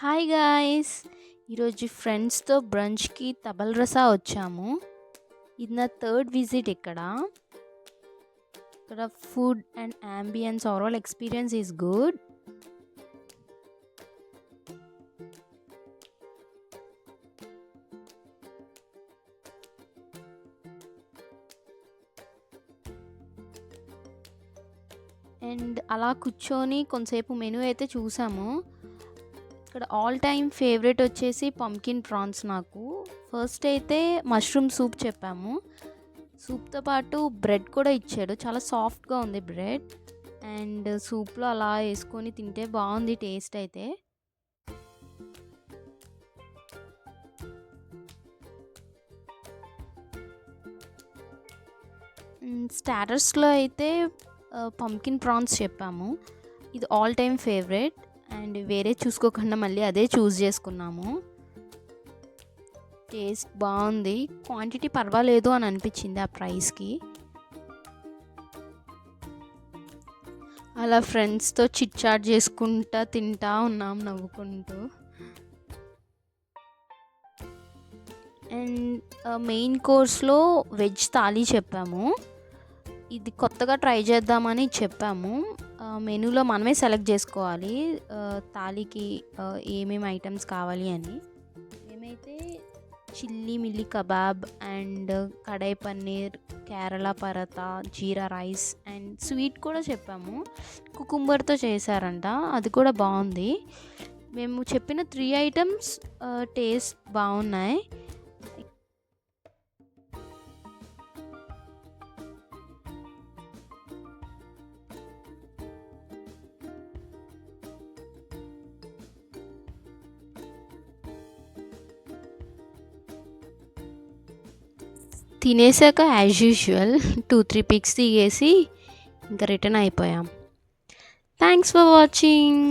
Hi guys! ఈరోజు ఫ్రెండ్స్‌తో బ్రంచ్‌కి తబల్ రసా వచ్చాము. ఇది నా థర్డ్ విజిట్ ఇక్కడ. ఇక్కడ food and ambience overall experience is good. And అలా కూర్చొని కొంతసేపు మెనూ అయితే చూసాము. ఇక్కడ ఆల్ టైమ్ ఫేవరెట్ వచ్చేసి పంకిన్ ప్రాన్స్ నాకు. ఫస్ట్ అయితే మష్రూమ్ సూప్ చెప్పాము. సూప్తో పాటు బ్రెడ్ కూడా ఇచ్చాడు. చాలా సాఫ్ట్గా ఉంది బ్రెడ్. అండ్ సూప్లో అలా వేసుకొని తింటే బాగుంది టేస్ట్ అయితే. స్టార్టర్స్లో అయితే పంకిన్ ప్రాన్స్ చెప్పాము. ఇది ఆల్ టైమ్ ఫేవరెట్. అండ్ వేరే చూసుకోకుండా మళ్ళీ అదే చూస్ చేసుకున్నాము. టేస్ట్ బాగుంది. క్వాంటిటీ పర్వాలేదు అని అనిపించింది ఆ ప్రైస్కి. అలా ఫ్రెండ్స్తో చిట్ చాట్ చేసుకుంటా తింటా ఉన్నాం నవ్వుకుంటూ. అండ్ మెయిన్ కోర్స్లో వెజ్ థాలీ చెప్పాము. ఇది కొత్తగా ట్రై చేద్దామని చెప్పాము. మెనూలో మనమే సెలెక్ట్ చేసుకోవాలి థాలీకి ఏమేమి ఐటమ్స్ కావాలి అని. మేమైతే chilli milli kebab and kadai paneer, Kerala paratha, jeera rice and sweet కూడా చెప్పాము. కుకుంబర్తో చేశారంట, అది కూడా బాగుంది. మేము చెప్పిన 3 ఐటమ్స్ టేస్ట్ బాగున్నాయి. తినేసాక యాజ్ యూజువల్ 2-3 పిక్స్ దిగేసి ఇంకా రిటర్న్ అయిపోయాం. Thanks for watching.